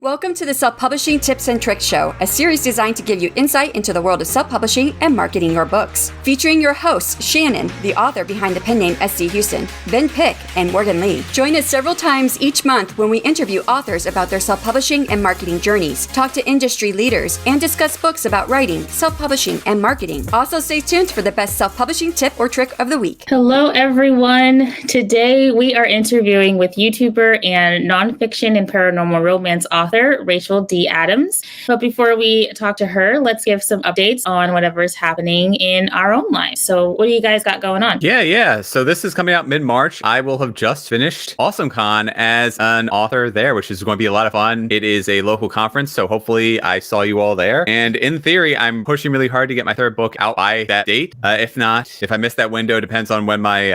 Welcome to the Self-Publishing Tips and Tricks Show, a series designed to give you insight into the world of self-publishing and marketing your books. Featuring your hosts, Shannon, the author behind the pen name S.C. Huston, Ben Pick, and Morgan Lee. Join us several times each month when we interview authors about their self-publishing and marketing journeys, talk to industry leaders, and discuss books about writing, self-publishing, and marketing. Also, stay tuned for the best self-publishing tip or trick of the week. Hello, everyone. Today, we are interviewing with YouTuber and nonfiction and paranormal romance author Rachel D. Adams. But before we talk to her, let's give some updates on whatever's happening in our own lives. So what do you guys got going on? Yeah. So this is coming out mid-March. I will have just finished AwesomeCon as an author there, which is going to be a lot of fun. It is a local conference, so hopefully I saw you all there. And in theory, I'm pushing really hard to get my third book out by that date. If not, if I miss that window, depends on when my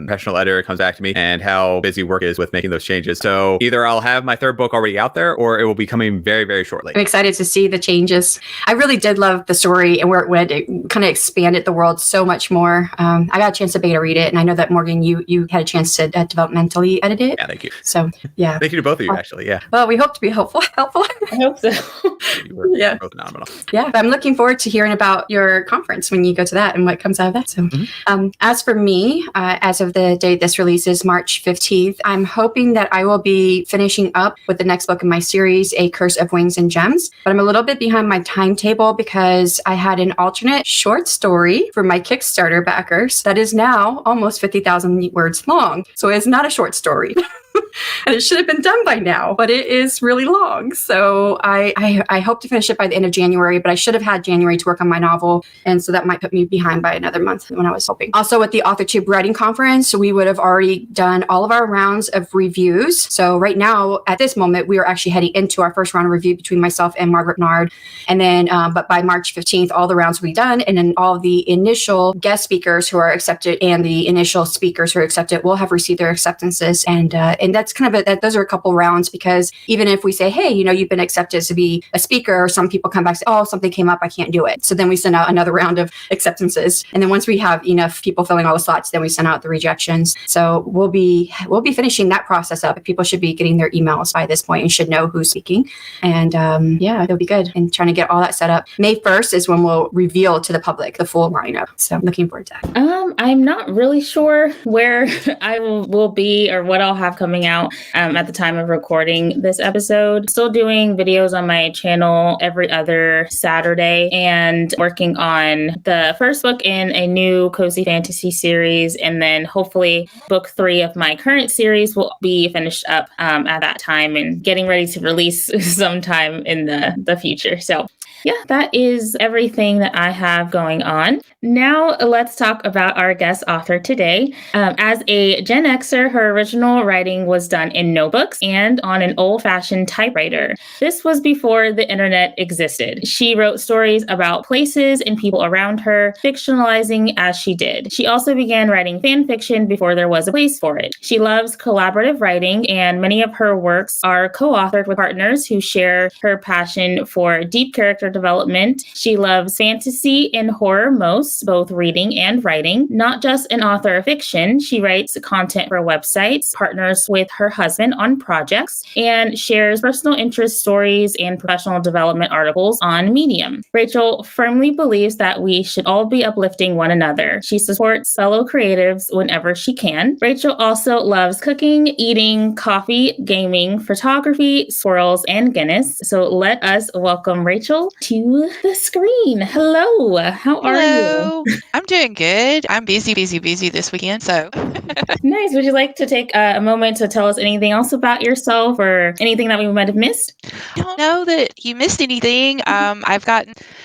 professional editor comes back to me and how busy work is with making those changes. So either I'll have my third book already out there, or it will be coming very, very shortly. I'm excited to see the changes. I really did love the story and where it went. It kind of expanded the world so much more. I got a chance to beta read it, and I know that Morgan, you had a chance to developmentally edit it. Yeah, thank you. So yeah, thank you to both of you, actually. Yeah. Well, we hope to be helpful. I hope so. You were both phenomenal. Yeah, but I'm looking forward to hearing about your conference when you go to that and what comes out of that. So, as for me, as of the date this releases, March 15th, I'm hoping that I will be finishing up with the next book in my series, A Curse of Wings and Gems. But I'm a little bit behind my timetable because I had an alternate short story for my Kickstarter backers that is now almost 50,000 words long. So it's not a short story. And it should have been done by now, but it is really long. So I hope to finish it by the end of January, but I should have had January to work on my novel. And so that might put me behind by another month when I was hoping. Also, with the authortube writing conference, we would have already done all of our rounds of reviews. So right now, at this moment, we are actually heading into our first round of review between myself and Margaret Nard. And then, but by March 15th, all the rounds will be done. And then all the initial guest speakers who are accepted and the initial speakers who are accepted will have received their acceptances. And that's kind of those are a couple rounds, because even if we say, hey, you've been accepted to be a speaker, some people come back and say, oh, something came up, I can't do it. So then we send out another round of acceptances. And then once we have enough people filling all the slots, then we send out the rejections. So we'll be finishing that process up. People should be getting their emails by this point and should know who's speaking. And it'll be good. And trying to get all that set up. May 1st is when we'll reveal to the public the full lineup. So I'm looking forward to that. I'm not really sure where I will be or what I'll have coming out at the time of recording this episode. Still doing videos on my channel every other Saturday and working on the first book in a new cozy fantasy series. And then hopefully book 3 of my current series will be finished up at that time and getting ready to release sometime in the future. So yeah, that is everything that I have going on. Now let's talk about our guest author today. As a Gen Xer, her original writing was done in notebooks and on an old-fashioned typewriter. This was before the internet existed. She wrote stories about places and people around her, fictionalizing as she did. She also began writing fan fiction before there was a place for it. She loves collaborative writing, and many of her works are co-authored with partners who share her passion for deep character development. She loves fantasy and horror most, both reading and writing. Not just an author of fiction, she writes content for websites, partners with her husband on projects, and shares personal interest stories and professional development articles on Medium. Rachel firmly believes that we should all be uplifting one another. She supports fellow creatives whenever she can. Rachel also loves cooking, eating, coffee, gaming, photography, swirls, and Guinness. So let us welcome Rachel to the screen. Hello, how are you? I'm doing good. I'm busy this weekend, so. Nice. Would you like to take a moment to tell us anything else about yourself or anything that we might have missed? I don't know that you missed anything.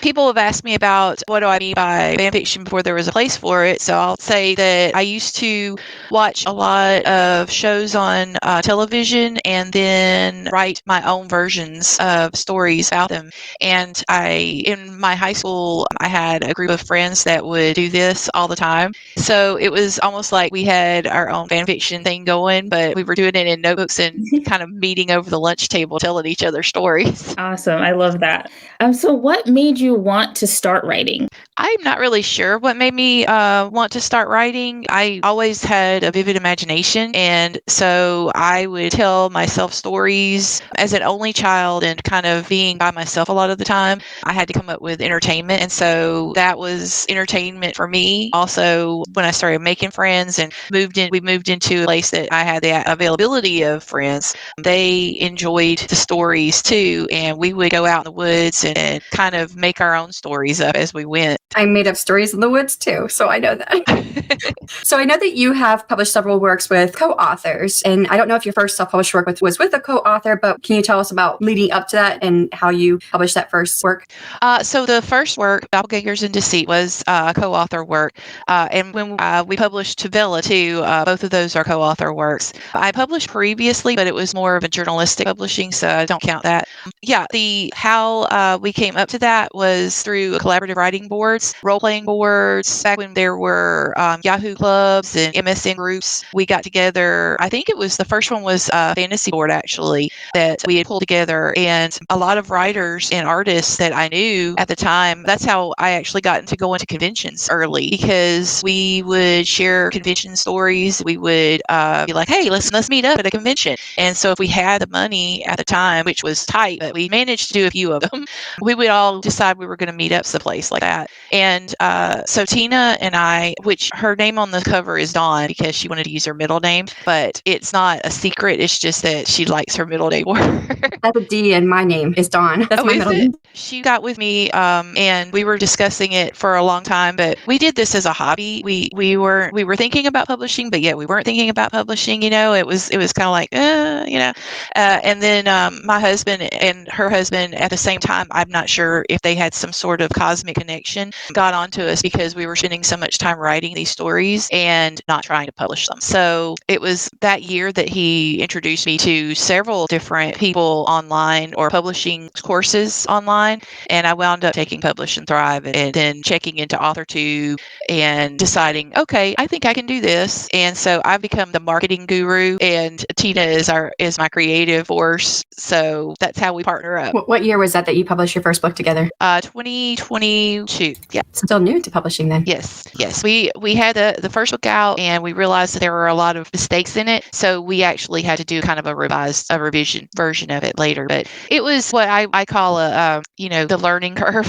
People have asked me about what do I mean by fan fiction before there was a place for it. So I'll say that I used to watch a lot of shows on television and then write my own versions of stories about them. And in my high school, I had a group of friends that would do this all the time. So it was almost like we had our own fan fiction thing going, but we were doing it in notebooks and kind of meeting over the lunch table, telling each other stories. Awesome. I love that. So what made you want to start writing? I'm not really sure what made me want to start writing. I always had a vivid imagination, and so I would tell myself stories as an only child and kind of being by myself a lot of the time. I had to come up with entertainment, and so that was entertainment for me. Also, when I started making friends and we moved into a place that I had the availability of friends. They enjoyed the stories too, and we would go out in the woods and kind of make our own stories up as we went. I made up stories in the woods too, so I know that. So I know that you have published several works with co-authors, and I don't know if your first self-published work was with a co-author, but can you tell us about leading up to that and how you published that first work? So the first work, Doppelgangers in Deceit, was a co-author work, and when we published to Vella too, both of those are co-author works. I published previously, but it was more of a journalistic publishing, so I don't count that. Yeah, how we came up to that was through collaborative writing boards, role-playing boards. Back when there were Yahoo clubs and MSN groups, we got together. I think it was the first one was a fantasy board actually that we had pulled together, and a lot of writers and artists that I knew at the time. That's how I actually got into going to conventions early, because we would share convention stories. We would be like, "Hey, let's meet up at a convention." And so if we had the money at the time, which was tight, but we managed to do a few of them, we would all decide we were going to meet up someplace like that. And so Tina and I, which her name on the cover is Dawn because she wanted to use her middle name, but it's not a secret. It's just that she likes her middle name more. That's a D, and my name is Dawn. That's my middle name. She got with me, and we were discussing it for a long time. But we did this as a hobby. We were thinking about publishing, but yet we weren't thinking about publishing. It was kind of like, and then my husband and her husband at the same time. I'm not sure if they had some sort of cosmic connection. Got onto us because we were spending so much time writing these stories and not trying to publish them. So it was that year that he introduced me to several different people online or publishing courses online. And I wound up taking Publish and Thrive and then checking into authortube and deciding, okay, I think I can do this. And so I've become the marketing guru, and Tina is my creative force. So that's how we partner up. What year was that you published your first book together? 2022. Yeah. Still new to publishing then. Yes. We had the first book out, and we realized that there were a lot of mistakes in it. So we actually had to do kind of a revision version of it later. But it was what I call the learning curve.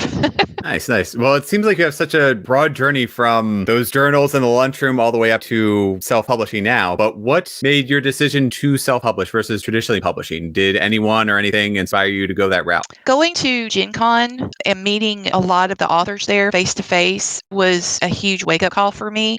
Nice. Well, it seems like you have such a broad journey from those journals in the lunchroom all the way up to self-publishing now. But what made your decision to self-publish versus traditionally publishing? Did anyone or anything inspire you to go that route? Going to Gen Con and meeting a lot of the authors there face to face was a huge wake-up call for me.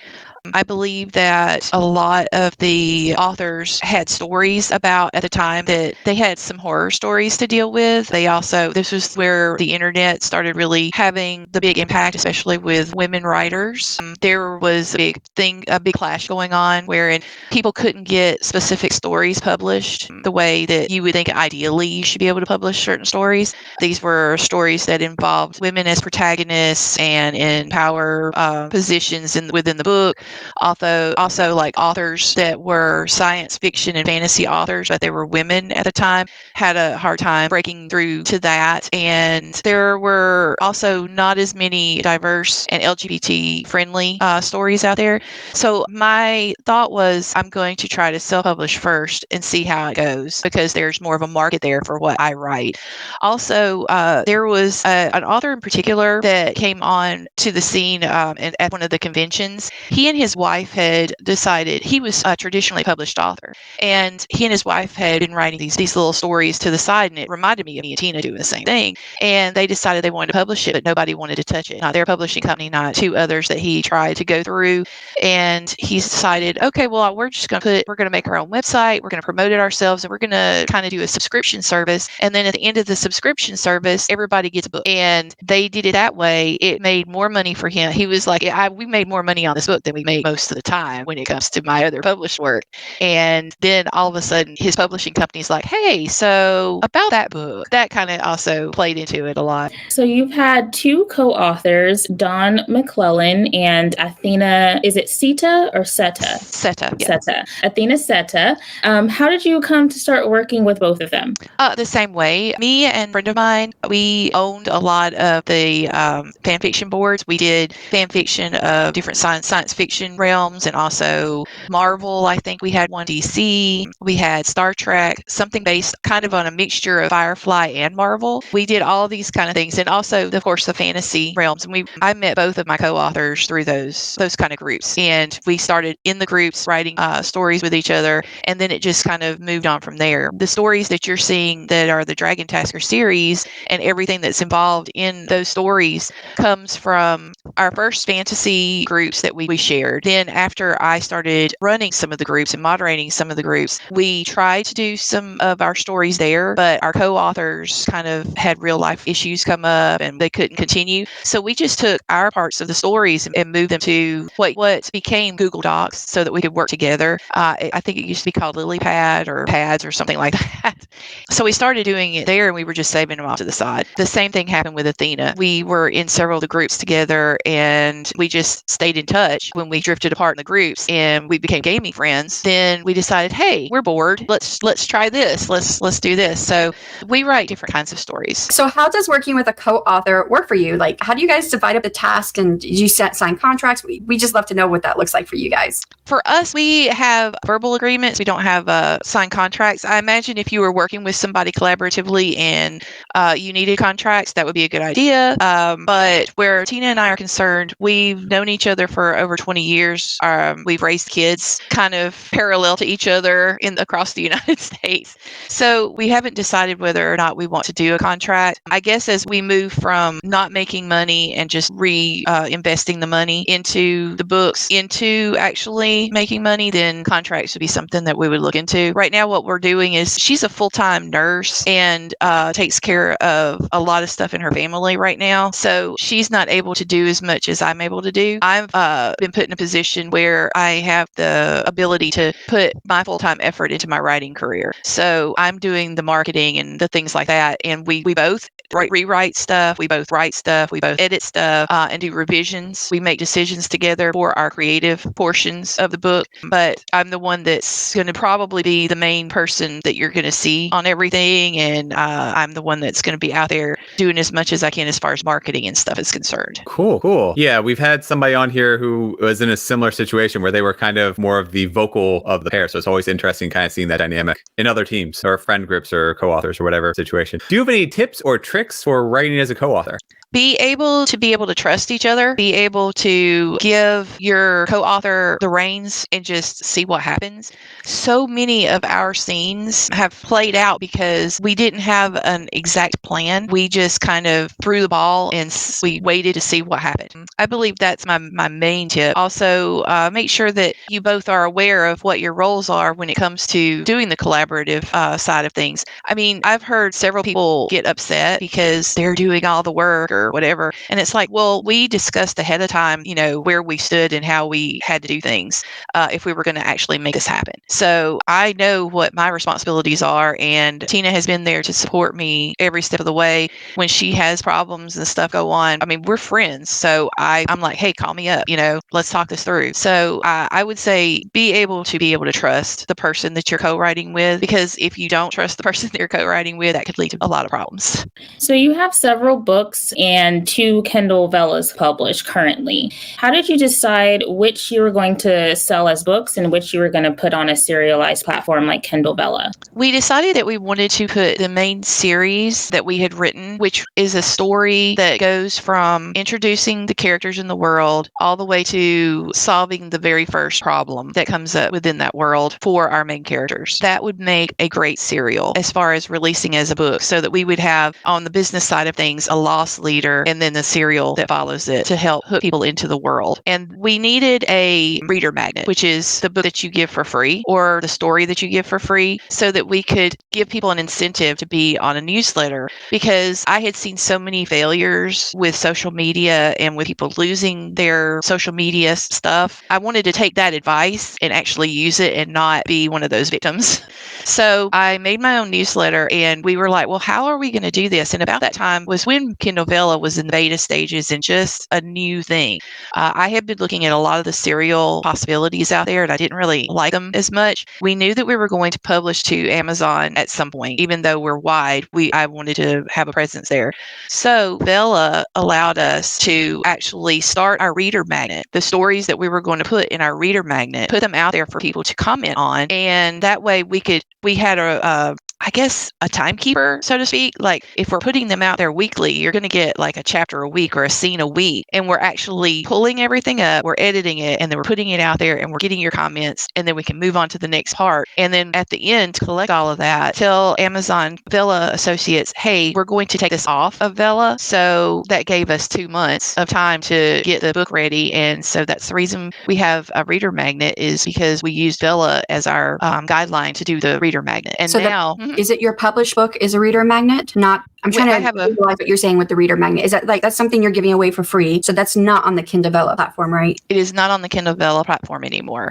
I believe that a lot of the authors had stories about at the time that they had some horror stories to deal with. This was where the internet started really having the big impact, especially with women writers. There was a big clash going on wherein people couldn't get specific stories published the way that you would think ideally you should be able to publish certain stories. These were stories that involved women as protagonists and in power positions within the book. Also like authors that were science fiction and fantasy authors, but they were women at the time, had a hard time breaking through to that. And there were also not as many diverse and LGBT friendly stories out there. So my thought was, I'm going to try to self-publish first and see how it goes, because there's more of a market there for what I write. Also, there was an author in particular that came on to the scene at one of the conventions. He and his wife had decided, he was a traditionally published author, and he and his wife had been writing these little stories to the side, and it reminded me of me and Tina doing the same thing. And they decided they wanted to publish it, but nobody wanted to touch it. Not their publishing company, not two others that he tried to go through. And he decided, okay, well, we're going to make our own website. We're going to promote it ourselves, and we're going to kind of do a subscription service. And then at the end of the subscription service, everybody gets a book. And they did it that way. It made more money for him. He was like, we made more money on this book than we me most of the time when it comes to my other published work. And then all of a sudden, his publishing company's like, hey, so about that book. That kind of also played into it a lot. So you've had two co-authors, Don McClellan and Athena, is it Seta or Seta? Seta. Yeah. Seta. Athena Seta. How did you come to start working with both of them? The same way. Me and a friend of mine, we owned a lot of the fan fiction boards. We did fan fiction of different science fiction realms, and also Marvel. I think we had one, DC. We had Star Trek, something based kind of on a mixture of Firefly and Marvel. We did all of these kind of things, and also, of course, the fantasy realms. And I met both of my co-authors through those kind of groups, and we started in the groups writing stories with each other, and then it just kind of moved on from there. The stories that you're seeing that are the Dragon Tasker series and everything that's involved in those stories comes from our first fantasy groups that we shared. Then after I started running some of the groups and moderating some of the groups, we tried to do some of our stories there, but our co-authors kind of had real life issues come up and they couldn't continue. So we just took our parts of the stories and moved them to what became Google Docs so that we could work together. I think it used to be called LilyPad or Pads or something like that. So we started doing it there, and we were just saving them off to the side. The same thing happened with Athena. We were in several of the groups together, and we just stayed in touch. When we drifted apart in the groups and we became gaming friends, then we decided, hey, we're bored. Let's try this. Let's do this. So we write different kinds of stories. So how does working with a co-author work for you? Like, how do you guys divide up the task, and do you sign contracts? We just love to know what that looks like for you guys. For us, we have verbal agreements. We don't have signed contracts. I imagine if you were working with somebody collaboratively and you needed contracts, that would be a good idea. But where Tina and I are concerned, we've known each other for over 20 years. We've raised kids kind of parallel to each other across the United States. So we haven't decided whether or not we want to do a contract. I guess as we move from not making money and just investing the money into the books into actually making money, then contracts would be something that we would look into. Right now, what we're doing is she's a full-time nurse and takes care of a lot of stuff in her family right now. So she's not able to do as much as I'm able to do. I've been put in a position where I have the ability to put my full-time effort into my writing career. So I'm doing the marketing and the things like that. And we both rewrite stuff. We both write stuff. We both edit stuff and do revisions. We make decisions together for our creative portions of the book. But I'm the one that's going to probably be the main person that you're going to see on everything. And I'm the one that's going to be out there doing as much as I can as far as marketing and stuff is concerned. Cool. Yeah, we've had somebody on here who was in a similar situation where they were kind of more of the vocal of the pair. So it's always interesting kind of seeing that dynamic in other teams or friend groups or co-authors or whatever situation. Do you have any tips or tricks for writing as a co-author? Be able to trust each other, be able to give your co-author the reins and just see what happens. So many of our scenes have played out because we didn't have an exact plan. We just kind of threw the ball and we waited to see what happened. I believe that's my main tip. Also, make sure that you both are aware of what your roles are when it comes to doing the collaborative side of things. I mean, I've heard several people get upset because they're doing all the work or whatever. And it's like, well, we discussed ahead of time, where we stood and how we had to do things if we were going to actually make this happen. So I know what my responsibilities are, and Tina has been there to support me every step of the way. When she has problems and stuff go on, I mean, we're friends. So I'm like, hey, call me up, let's talk this through. So I would say be able to trust the person that you're co-writing with, because if you don't trust the person that you're co-writing with, that could lead to a lot of problems. So you have several books and 2 Kindle Vellas published currently. How did you decide which you were going to sell as books and which you were going to put on a serialized platform like Kindle Vella? We decided that we wanted to put the main series that we had written, which is a story that goes from introducing the characters in the world all the way to solving the very first problem that comes up within that world for our main characters. That would make a great serial as far as releasing as a book, so that we would have on the business side of things a loss leader reader, and then the serial that follows it to help hook people into the world. And we needed a reader magnet, which is the book that you give for free or the story that you give for free, so that we could give people an incentive to be on a newsletter, because I had seen so many failures with social media and with people losing their social media stuff. I wanted to take that advice and actually use it and not be one of those victims. So I made my own newsletter, and we were like, well, how are we going to do this? And about that time was when Kindle Vella was in beta stages and just a new thing. I had been looking at a lot of the serial possibilities out there, and I didn't really like them as much. We knew that we were going to publish to Amazon at some point. Even though we're wide, I wanted to have a presence there. So Vella allowed us to actually start our reader magnet. The stories that we were going to put in our reader magnet, put them out there for people to comment on, and that way we had I guess a timekeeper, so to speak. Like if we're putting them out there weekly, you're going to get like a chapter a week or a scene a week, and we're actually pulling everything up, we're editing it, and then we're putting it out there, and we're getting your comments, and then we can move on to the next part. And then at the end, to collect all of that, tell Amazon Vella Associates, hey, we're going to take this off of Vella. So that gave us 2 months of time to get the book ready. And so that's the reason we have a reader magnet, is because we used Vella as our guideline to do the reader magnet. And So now... Is it your published book is a reader magnet? Not, I'm trying to visualize what you're saying with the reader magnet. Is that like, that's something you're giving away for free? So that's not on the Kindle Vella platform, right? It is not on the Kindle Vella platform anymore.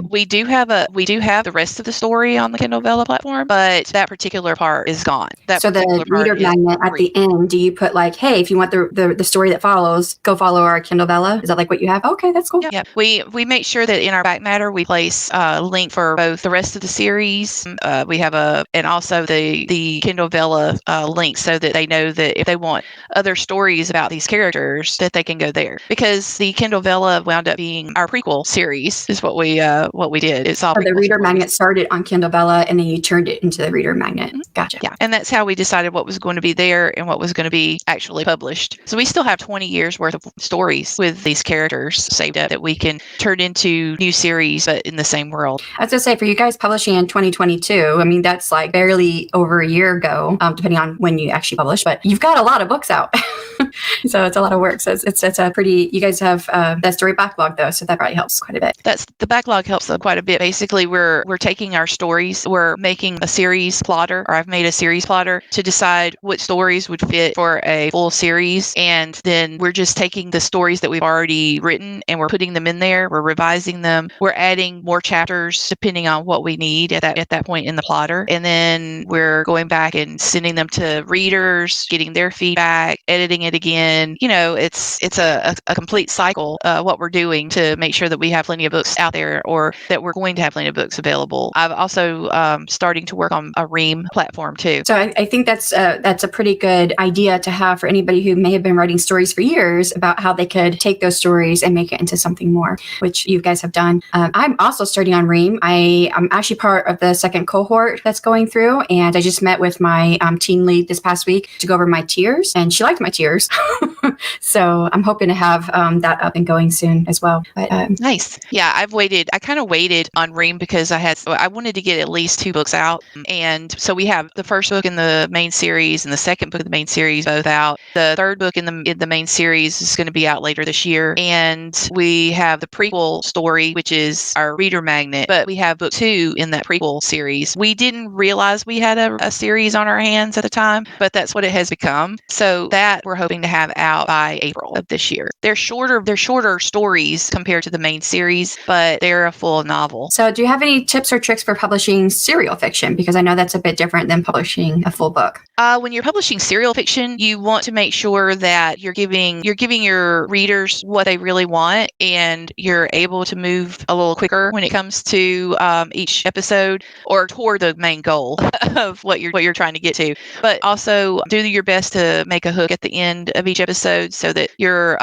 We do have the rest of the story on the Kindle Vella platform, but that particular part is gone. So the reader magnet at the end, do you put like, hey, if you want the story that follows, go follow our Kindle Vella? Is that like what you have? Okay, that's cool. Yeah. We make sure that in our back matter we place a link for both the rest of the series. We have and also the Kindle Vella link, so that they know that if they want other stories about these characters, that they can go there. Because the Kindle Vella wound up being our prequel series, is what we did. It's all the reader magnet started on Kindle Vella, and then you turned it into the reader magnet. Mm-hmm. Gotcha. Yeah, and that's how we decided what was going to be there and what was going to be actually published. So we still have 20 years worth of stories with these characters saved up that we can turn into new series, but in the same world. I was gonna say, for you guys publishing in 2022, I mean, that's like barely over a year ago, depending on when you actually publish, but you've got a lot of books out. So it's a lot of work. So it's a pretty, you guys have that story backlog though, so that probably helps quite a bit. The backlog helps quite a bit. Basically, we're taking our stories, we're making a series plotter, or I've made a series plotter to decide what stories would fit for a full series, and then we're just taking the stories that we've already written and we're putting them in there, we're revising them, we're adding more chapters depending on what we need at that point in the plotter, and then we're going back and sending them to readers, getting their feedback, editing it again. It's a complete cycle, what we're doing to make sure that we have plenty of books out there, or that we're going to have plenty of books available. I've also starting to work on a Ream platform too. So I think that's a pretty good idea to have for anybody who may have been writing stories for years about how they could take those stories and make it into something more, which you guys have done. I'm also starting on Ream. I'm actually part of the second cohort that's going through, and I just met with my team lead this past week to go over my tiers, and she liked my tiers. So I'm hoping to have that up and going soon as well. But nice. Yeah, I kind of waited on Ream because I wanted to get at least 2 books out. And so we have the first book in the main series and the second book in the main series both out. The third book in the main series is going to be out later this year. And we have the prequel story, which is our reader magnet, but we have book 2 in that prequel series. We didn't realize we had a series on our hands at the time, but that's what it has become. So that we're hoping to have out by April of this year. They're shorter stories compared to the main series, but they're a full novel. So do you have any tips or tricks for publishing serial fiction? Because I know that's a bit different than publishing a full book. When you're publishing serial fiction, you want to make sure that you're giving your readers what they really want, and you're able to move a little quicker when it comes to each episode, or toward the main goal of what you're trying to get to. But also do your best to make a hook at the end of each episode so that your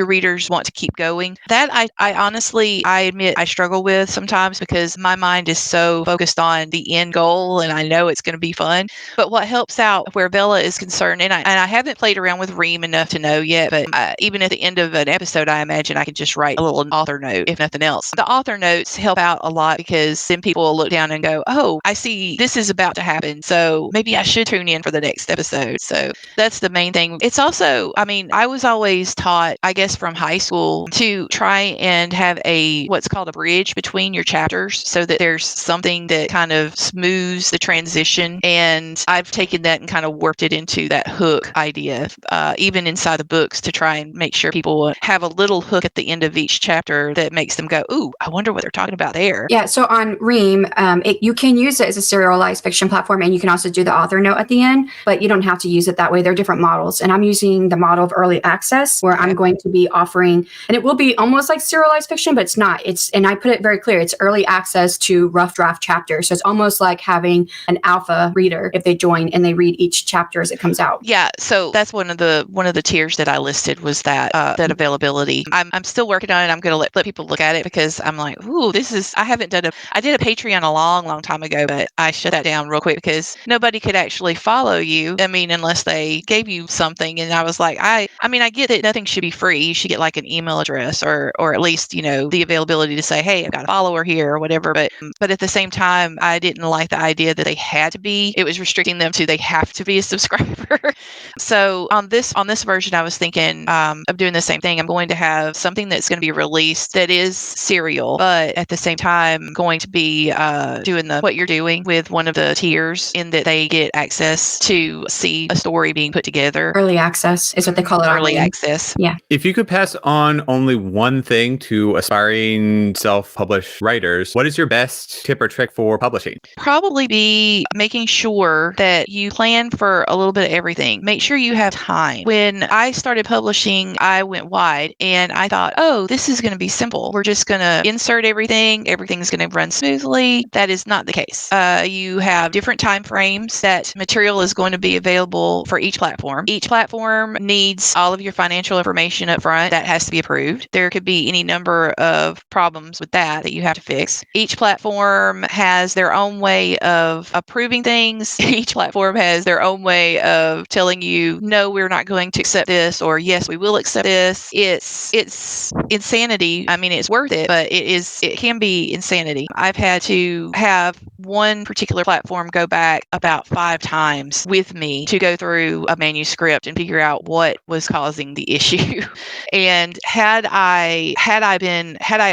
readers want to keep going. That I honestly admit I struggle with sometimes, because my mind is so focused on the end goal and I know it's going to be fun. But what helps out where Vella is concerned, and I haven't played around with Ream enough to know yet, but even at the end of an episode, I imagine I could just write a little author note, if nothing else. The author notes help out a lot, because then people will look down and go, oh, I see this is about to happen, so maybe I should tune in for the next episode. So that's the main thing. It's also also, I mean, I was always taught, I guess, from high school to try and have what's called a bridge between your chapters so that there's something that kind of smooths the transition. And I've taken that and kind of warped it into that hook idea, even inside the books, to try and make sure people have a little hook at the end of each chapter that makes them go, ooh, I wonder what they're talking about there. Yeah, so on Ream, you can use it as a serialized fiction platform, and you can also do the author note at the end, but you don't have to use it that way. There are different models, and I'm using the model of early access, where I'm going to be offering, and it will be almost like serialized fiction, but it's not. And I put it very clear, it's early access to rough draft chapters. So it's almost like having an alpha reader if they join and they read each chapter as it comes out. Yeah, so that's one of the tiers that I listed, was that availability. I'm still working on it. I'm going to let people look at it, because I'm like, ooh, I did a Patreon a long time ago, but I shut that down real quick because nobody could actually follow you. I mean, unless they gave you something. And I was like, I mean, I get that nothing should be free. You should get like an email address or at least, the availability to say, hey, I've got a follower here or whatever. But at the same time, I didn't like the idea that it was restricting them to, they have to be a subscriber. So on this version, I was thinking of doing the same thing. I'm going to have something that's going to be released that is serial, but at the same time going to be doing what you're doing with one of the tiers, in that they get access to see a story being put together. Early access is what they call it. Early access. Yeah. If you could pass on only one thing to aspiring self-published writers, what is your best tip or trick for publishing? Probably be making sure that you plan for a little bit of everything. Make sure you have time. When I started publishing, I went wide and I thought, oh, this is going to be simple. We're just going to insert everything. Everything's going to run smoothly. That is not the case. You have different time frames. That material is going to be available for each platform. Each platform needs all of your financial information up front. That has to be approved. There could be any number of problems with that you have to fix. Each platform has their own way of approving things. Each platform has their own way of telling you, no, we're not going to accept this, or yes, we will accept this. It's insanity. I mean, it's worth it, but it can be insanity. I've had to have one particular platform go back about 5 times with me to go through a manuscript and figure out what was causing the issue. And had I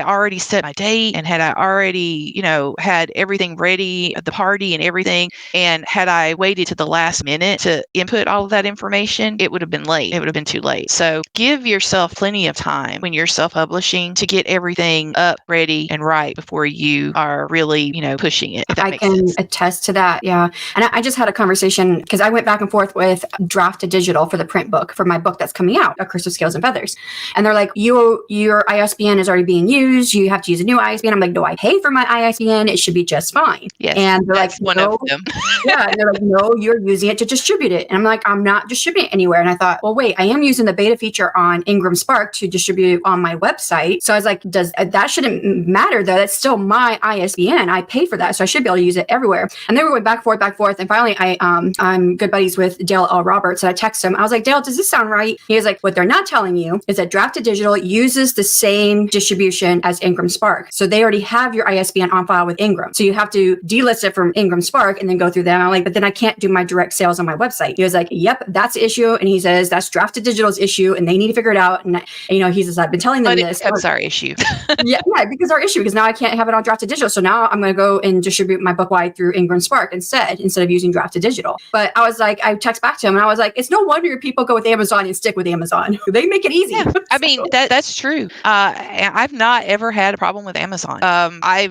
already set my date, and had I already, had everything ready, the party and everything, and had I waited to the last minute to input all of that information, it would have been late. It would have been too late. So give yourself plenty of time when you're self-publishing to get everything up, ready, and right before you are really, pushing it. I can attest to that. Yeah. And I just had a conversation, because I went back and forth with Draft to Digital for the print book, for my book that's coming out, A Curse of Scales and Feathers. And they're like, your ISBN is already being used. You have to use a new ISBN. I'm like, do I pay for my ISBN? It should be just fine. Yes, and they're like, one no. of them. Yeah. And they're like, no, you're using it to distribute it. And I'm like, I'm not distributing it anywhere. And I thought, well, wait, I am using the beta feature on Ingram Spark to distribute on my website. So I was like, that shouldn't matter though. That's still my ISBN. I pay for that. So I should be able to use it everywhere. And they were going back and forth. And finally, I'm good buddies with Dale L. Roberts. And I texted him. I was like, Dale, does this sound right? He was like, what they're not telling you is that Draft to Digital uses the same distribution as Ingram Spark. So they already have your ISBN on file with Ingram. So you have to delist it from Ingram Spark and then go through them. I'm like, but then I can't do my direct sales on my website. He was like, yep, that's the issue. And he says, that's Draft to Digital's issue and they need to figure it out. And he says, I've been telling them this. That's our issue. yeah, because our issue, because now I can't have it on Draft to Digital. So now I'm going to go and distribute my book wide through Ingram Spark instead of using Draft to Digital. But I was like, I text back to him and I was like, it's no wonder people go with Amazon and stick with Amazon. They make it easy. Yeah, I mean, that's true. I've not ever had a problem with Amazon.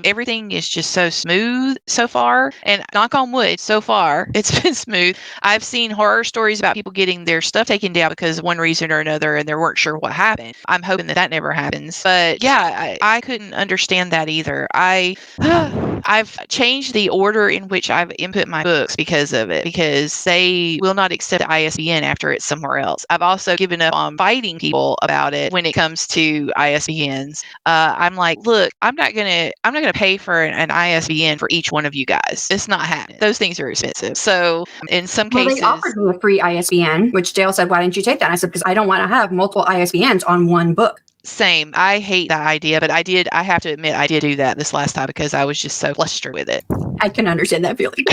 Everything is just so smooth so far, and knock on wood, so far it's been smooth. I've seen horror stories about people getting their stuff taken down because of one reason or another, and they weren't sure what happened. I'm hoping that never happens. But yeah, I couldn't understand that either. I've changed the order in which I've input my books because of it, because they will not accept the ISBN after it's somewhere else. I've also given up on fighting people about it when it comes to ISBNs. I'm like, look, I'm not gonna pay for an ISBN for each one of you guys. It's not happening. Those things are expensive. So in some cases, they offered me a free ISBN, which Dale said, why didn't you take that? And I said, because I don't want to have multiple ISBNs on one book. Same. I hate that idea, but I have to admit, I did do that this last time because I was just so flustered with it. I can understand that feeling.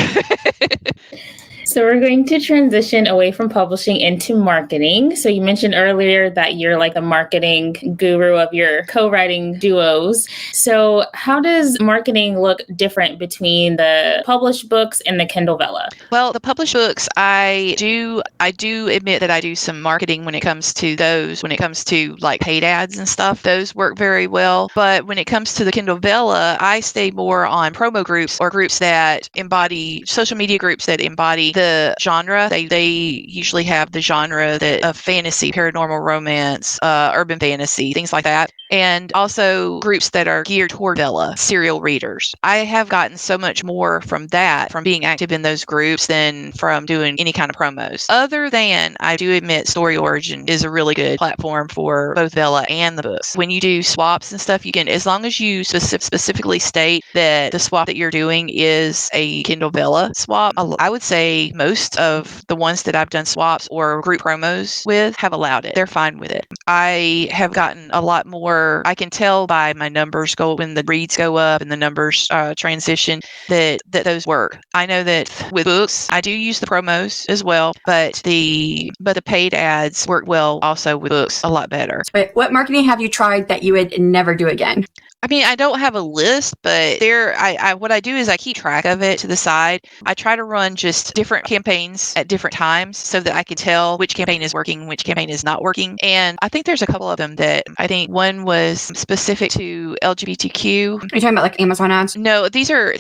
So we're going to transition away from publishing into marketing. So you mentioned earlier that you're like a marketing guru of your co-writing duos. So how does marketing look different between the published books and the Kindle Vella? Well, the published books, I do admit that I do some marketing when it comes to those, when it comes to like paid ads and stuff. Those work very well. But when it comes to the Kindle Vella, I stay more on promo groups or groups that embody, social media groups that embody the genre. They usually have the genre that of fantasy, paranormal romance, urban fantasy, things like that. And also groups that are geared toward Vella, serial readers. I have gotten so much more from that, from being active in those groups than from doing any kind of promos. Other than, I do admit, Story Origin is a really good platform for both Vella and the books. When you do swaps and stuff, you can, as long as you specifically state that the swap that you're doing is a Kindle Vella swap, I would say most of the ones that I've done swaps or group promos with have allowed it. They're fine with it. I have gotten a lot more. I can tell by my numbers go when the reads go up and the numbers transition that those work. I know that with books, I do use the promos as well, but the paid ads work well also with books a lot better. But what marketing have you tried that you would never do again? I mean, I don't have a list, but what I do is I keep track of it to the side. I try to run just different campaigns at different times so that I can tell which campaign is working, which campaign is not working. And I think there's a couple of them that I think one was specific to LGBTQ. Are you talking about like Amazon ads? No, these are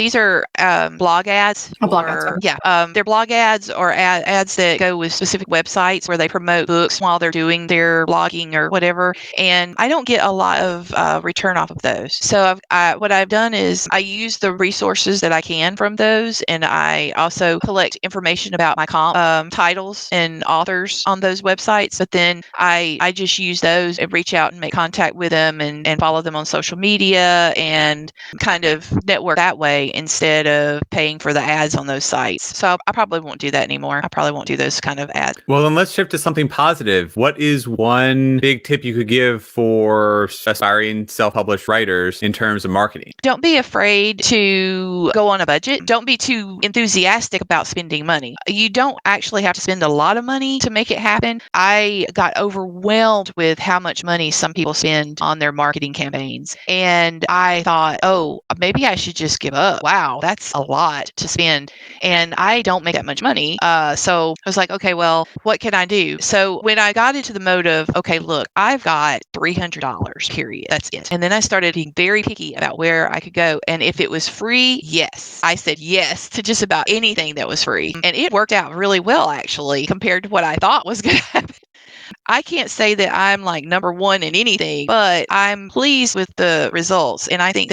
blog ads. Oh, blog ads. Okay. Yeah, they're blog ads or ads that go with specific websites where they promote books while they're doing their blogging or whatever. And I don't get a lot of return off of those. So what I've done is I use the resources that I can from those, and I also collect information about my titles and authors on those websites. But then I just use those and reach out and make contact with them and follow them on social media and kind of network that way instead of paying for the ads on those sites. So I probably won't do that anymore. I probably won't do those kind of ads. Well, then let's shift to something positive. What is one big tip you could give for aspiring self-published writers in terms of marketing? Don't be afraid to go on a budget. Don't be too enthusiastic about spending money. You don't actually have to spend a lot of money to make it happen. I got overwhelmed with how much money some people spend on their marketing campaigns. And I thought, oh, maybe I should just give up. Wow, that's a lot to spend. And I don't make that much money. So I was like, okay, well, what can I do? So when I got into the mode of, okay, look, I've got $300, period. That's it. And then I started being very picky about where I could go. And if it was free, yes. I said yes to just about anything that was free. And it worked out really well, actually, compared to what I thought was going to happen. I can't say that I'm like number one in anything, but I'm pleased with the results. And I think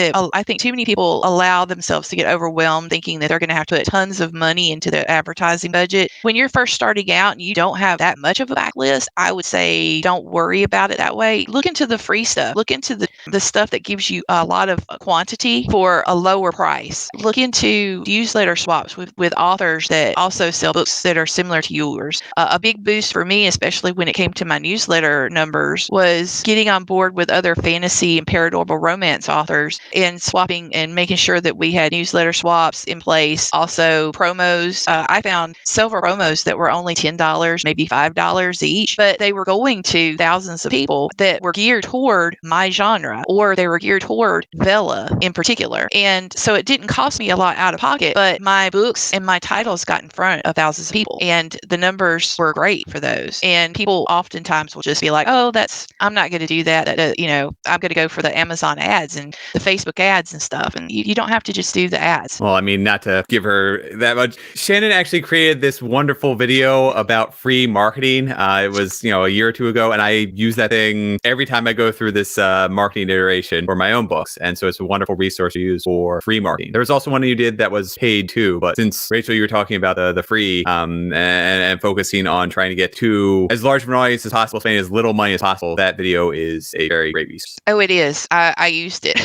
too many people allow themselves to get overwhelmed thinking that they're going to have to put tons of money into their advertising budget. When you're first starting out and you don't have that much of a backlist, I would say don't worry about it that way. Look into the free stuff. Look into the stuff that gives you a lot of quantity for a lower price. Look into newsletter swaps with authors that also sell books that are similar to yours. A big boost for me, especially when it came to my newsletter numbers, was getting on board with other fantasy and paranormal romance authors and swapping and making sure that we had newsletter swaps in place. Also promos. I found several promos that were only $10, maybe $5 each, but they were going to thousands of people that were geared toward my genre, or they were geared toward Vella in particular. And so it didn't cost me a lot out of pocket, but my books and my titles got in front of thousands of people, and the numbers were great for those. And people oftentimes will just be like, oh, I'm not going to do that. I'm going to go for the Amazon ads and the Facebook ads and stuff. And you don't have to just do the ads. Well, I mean, not to give her that much. Shannon actually created this wonderful video about free marketing. It was, a year or two ago, and I use that thing every time I go through this marketing iteration for my own books. And so it's a wonderful resource to use for free marketing. There was also one you did that was paid too, but since Rachel, you were talking about the free and focusing on trying to get to as large of an audience as possible, spending as little money as possible, that video is a very great use. Oh, it is. I used it.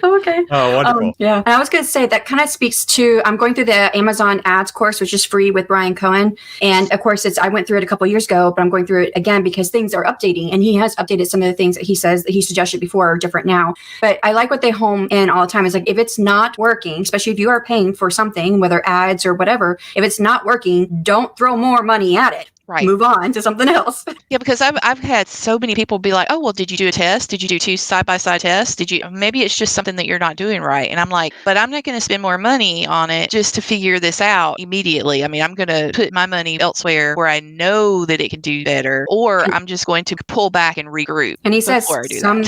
Okay. Oh, wonderful. Yeah. And I was going to say that kind of speaks to, I'm going through the Amazon ads course, which is free with Brian Cohen. And of course, I went through it a couple years ago, but I'm going through it again because things are updating. And he has updated some of the things that he says that he suggested before are different now. But I like what they home in all the time. Is like, if it's not working, especially if you are paying for something, whether ads or whatever, if it's not working, don't throw more money at it. Right. Move on to something else. Yeah, because I've had so many people be like, "Oh, well, did you do a test? Did you do 2 side-by-side tests? Maybe it's just something that you're not doing right." And I'm like, "But I'm not going to spend more money on it just to figure this out immediately. I mean, I'm going to put my money elsewhere where I know that it can do better, or I'm just going to pull back and regroup." And he says some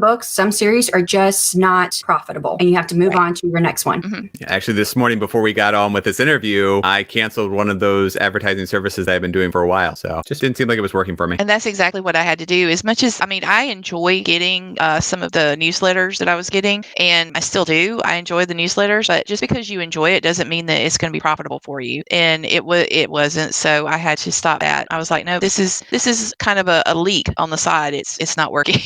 books, some series are just not profitable, and you have to move on to your next one. Mm-hmm. Yeah, actually, this morning before we got on with this interview, I canceled one of those advertising services that I've been doing for a while. So just didn't seem like it was working for me. And that's exactly what I had to do. As much as, I mean, I enjoy getting some of the newsletters that I was getting, and I still do. I enjoy the newsletters, but just because you enjoy it doesn't mean that it's going to be profitable for you. And it wasn't. So I had to stop that. I was like, no, this is kind of a leak on the side. It's not working.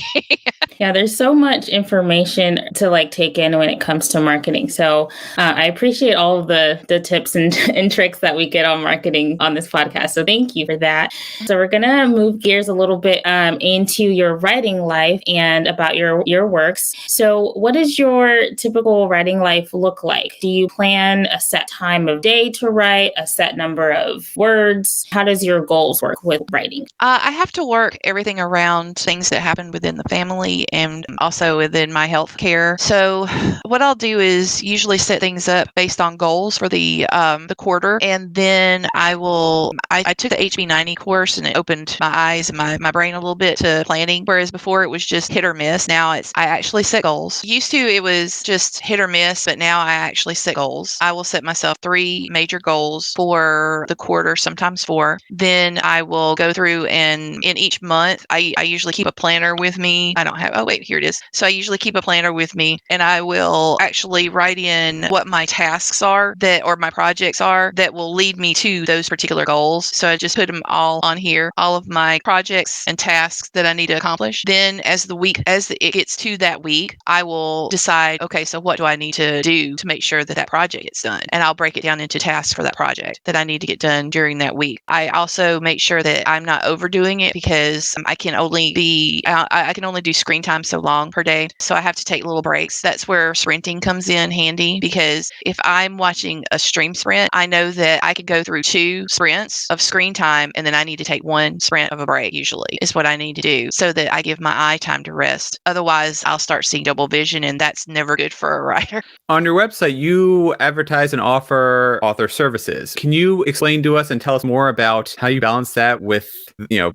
Yeah, there's so much information to like take in when it comes to marketing. So I appreciate all of the tips and tricks that we get on marketing on this podcast. So thank you for that. So we're going to move gears a little bit into your writing life and about your works. So what does your typical writing life look like? Do you plan a set time of day to write, a set number of words? How does your goals work with writing? I have to work everything around things that happen within the family and also within my health care. So what I'll do is usually set things up based on goals for the quarter. And then I took the HB90 course, and it opened my eyes and my brain a little bit to planning. Whereas before it was just hit or miss. Now I actually set goals. Used to it was just hit or miss, but now I actually set goals. I will set myself 3 major goals for the quarter, sometimes 4. Then I will go through, and in each month, I usually keep a planner with me. Here it is. So I usually keep a planner with me, and I will actually write in what my tasks are or my projects are that will lead me to those particular goals. So I just put them all on here, all of my projects and tasks that I need to accomplish. Then as it gets to that week, I will decide, okay, so what do I need to do to make sure that project gets done? And I'll break it down into tasks for that project that I need to get done during that week. I also make sure that I'm not overdoing it, because I can only do screen time so long per day. So I have to take little breaks. That's where sprinting comes in handy, because if I'm watching a stream sprint, I know that I could go through 2 sprints of screen time, and then I need to take 1 sprint of a break, usually, is what I need to do, so that I give my eye time to rest. Otherwise, I'll start seeing double vision, and that's never good for a writer. On your website, you advertise and offer author services. Can you explain to us and tell us more about how you balance that with,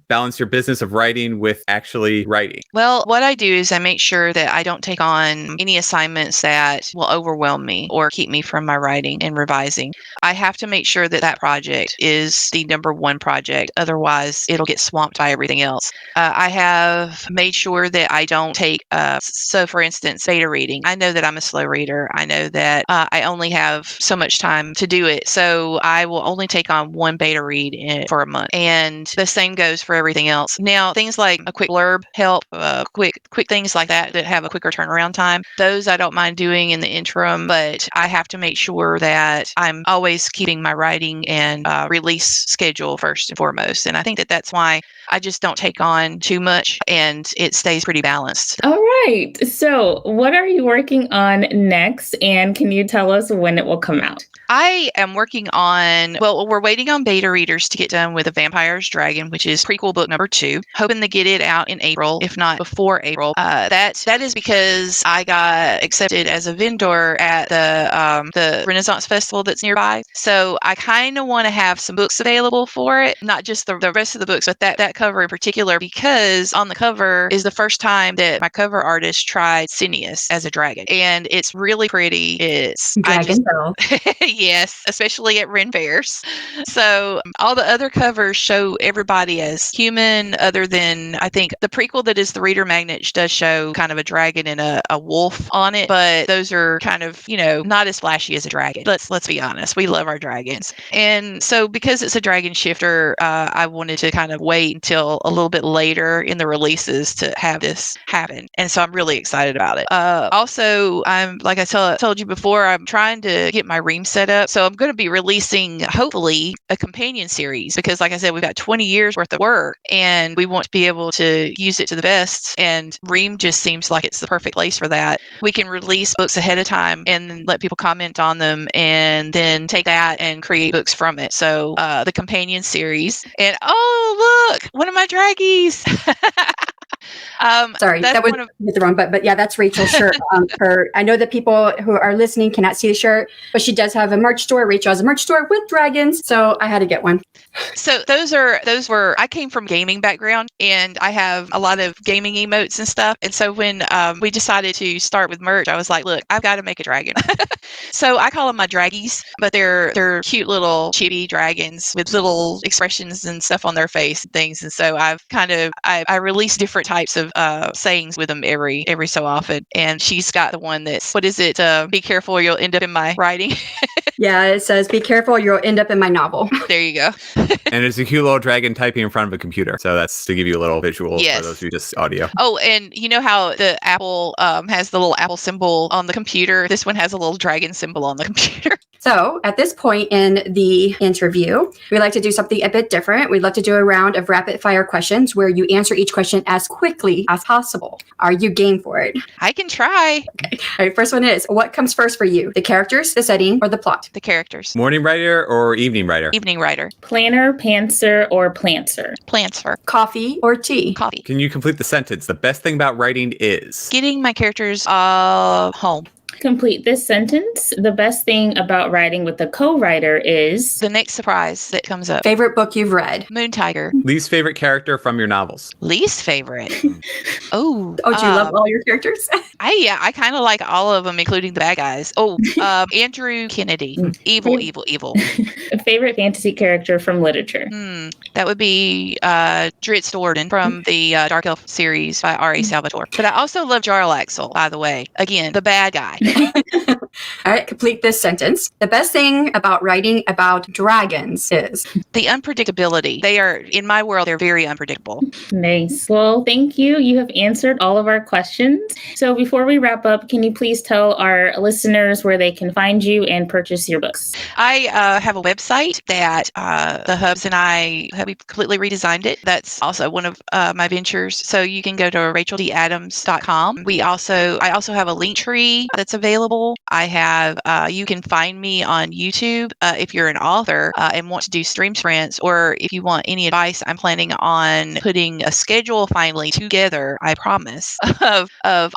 balance your business of writing with actually writing? Well, what I do is I make sure that I don't take on any assignments that will overwhelm me or keep me from my writing and revising. I have to make sure that project is the number 1 project. Otherwise, it'll get swamped by everything else. I have made sure that I don't take, so for instance, beta reading. I know that I'm a slow reader. I know that I only have so much time to do it. So I will only take on 1 beta read for a month. And the same goes for everything else. Now, things like a quick blurb help, quick things like that have a quicker turnaround time. Those I don't mind doing in the interim, but I have to make sure that I'm always keeping my writing and release schedule first and foremost. And I think that that's why I just don't take on too much, and it stays pretty balanced. All right. So what are you working on next? And can you tell us when it will come out? I am working on, we're waiting on beta readers to get done with A Vampire's Dragon, which is prequel book number 2. Hoping to get it out in April, if not before April. That is because I got accepted as a vendor at the Renaissance Festival that's nearby. So I kind of want to have some books available for it, not just the rest of the books, but that cover in particular, because on the cover is the first time that my cover artist tried Cineas as a dragon. And it's really pretty. pretty. It's Dragon Bell. yes, especially at Ren fairs. So all the other covers show everybody as human, other than I think the prequel that is the reader magnet does show kind of a dragon and a wolf on it, but those are kind of, not as flashy as a dragon. Let's be honest, we love our dragons. And so because it's a dragon shifter, I wanted to kind of wait until a little bit later in the releases to have this happen. And so I'm really excited about it. Also, I'm like I told you before, I'm trying to get my Ream set up. So I'm going to be releasing, hopefully, a companion series because, like I said, we've got 20 years worth of work and we want to be able to use it to the best. And Ream just seems like it's the perfect place for that. We can release books ahead of time and let people comment on them and then take that and create books from it. So the companion series. And oh, look, one of my draggies. Sorry, that was the wrong button, but yeah, that's Rachel's shirt. I know that people who are listening cannot see the shirt, but she does have a merch store. Rachel has a merch store with dragons, so I had to get one. So those were, I came from gaming background and I have a lot of gaming emotes and stuff. And so when we decided to start with merch, I was like, look, I've got to make a dragon. So I call them my draggies, but they're cute little chibi dragons with little expressions and stuff on their face and things. And so I release different types of sayings with them every so often. And she's got the one that's, what is it? Be careful or you'll end up in my writing. Yeah, it says, be careful, you'll end up in my novel. There you go. And it's a cute little dragon typing in front of a computer. So that's to give you a little visual Yes. for those who just audio. Oh, and you know how the Apple has the little Apple symbol on the computer? This one has a little dragon symbol on the computer. So at this point in the interview, we like to do something a bit different. We'd like to do a round of rapid fire questions where you answer each question as quickly as possible. Are you game for it? I can try. Okay. All right, first one is, what comes first for you? The characters, the setting, or the plot? The characters. Morning writer or evening writer? Evening writer. Planner, pantser, or plantser? Plantser. Coffee or tea? Coffee. Can you complete the sentence? The best thing about writing is? Getting my characters home. Complete this sentence. The best thing about writing with a co-writer is The next surprise that comes up. Favorite book you've read? Moon Tiger. Least favorite character from your novels? Least favorite. Oh, Do you love all your characters? I kind of like all of them, including the bad guys. Oh, Andrew Kennedy. Evil. Favorite fantasy character from literature? That would be Dritz Dorden from the Dark Elf series by R.A. Salvatore. But I also love Jarlaxle, by the way. Again, the bad guy. All right, complete this sentence. The best thing about writing about dragons is? The unpredictability. They are, in my world, they're very unpredictable. Nice. Well, thank you. You have answered all of our questions. So before we wrap up, can you please tell our listeners where they can find you and purchase your books? I have a website that the Hubs and I have completely redesigned it. That's also one of my ventures. So you can go to racheldadams.com. I also have a link tree that's available. I have, you can find me on YouTube if you're an author and want to do stream sprints, or if you want any advice. I'm planning on putting a schedule finally together, I promise, of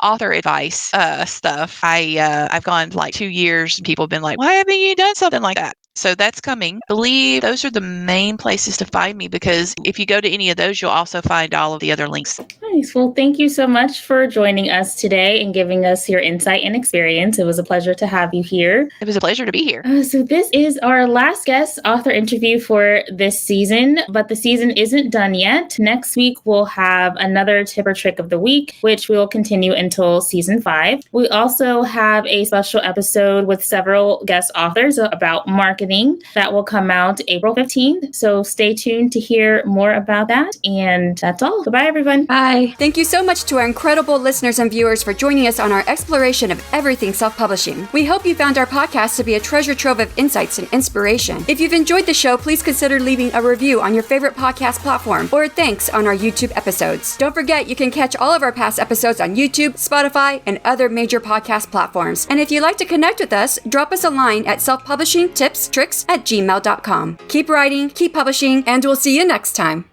author advice stuff. I've gone like 2 years and people have been like, why haven't you done something like that? So that's coming. I believe those are the main places to find me, because if you go to any of those, you'll also find all of the other links. Nice. Well, thank you so much for joining us today and giving us your insight and experience. It was a pleasure to have you here. It was a pleasure to be here. So this is our last guest author interview for this season, but the season isn't done yet. Next week, we'll have another tip or trick of the week, which we will continue until season 5. We also have a special episode with several guest authors about marketing that will come out April 15th. So stay tuned to hear more about that. And that's all. Goodbye, everyone. Bye. Thank you so much to our incredible listeners and viewers for joining us on our exploration of everything self-publishing. We hope you found our podcast to be a treasure trove of insights and inspiration. If you've enjoyed the show, please consider leaving a review on your favorite podcast platform or thanks on our YouTube episodes. Don't forget, you can catch all of our past episodes on YouTube, Spotify, and other major podcast platforms. And if you'd like to connect with us, drop us a line at selfpublishingtipstricks@gmail.com. Keep writing, keep publishing, and we'll see you next time.